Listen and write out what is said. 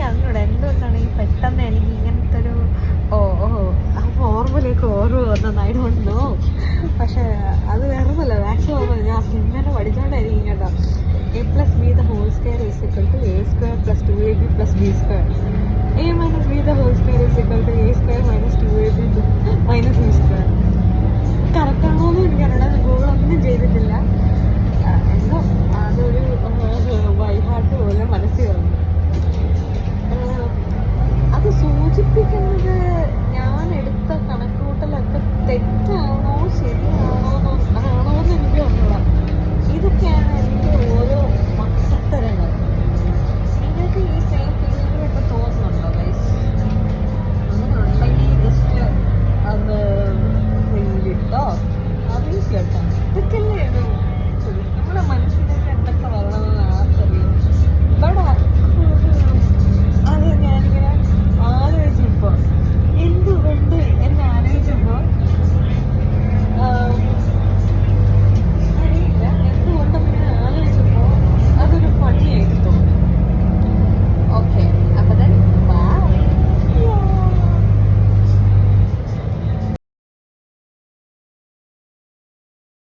എനിക്ക് അറിഞ്ഞൂടാ എന്തുകൊണ്ടാണ് ഈ പെട്ടെന്ന് എനിക്ക് ഇങ്ങനത്തെ ഒരു ആ ഫോർമുലയൊക്കെ ഓർമ്മ വന്നത് ഐ ഡോണ്ട് നോ. പക്ഷെ അത് വേറൊന്നുമല്ല, മാത്സ് ഓർമ്മ ഞാൻ ഇങ്ങനെ പഠിച്ചോണ്ടായിരിക്കും കേട്ടോ. a+b² is equal to a² + 2ab + b². a - b² is equal to a² - 2ab - b². കറക്റ്റാണോന്നും എനിക്കറിയില്ല, ഗൂഗിളൊന്നും ചെയ്തിട്ടില്ല. എന്തോ അതൊരു ബൈ ഹാർട്ട് പോലെ മനസ്സിൽ വന്നു.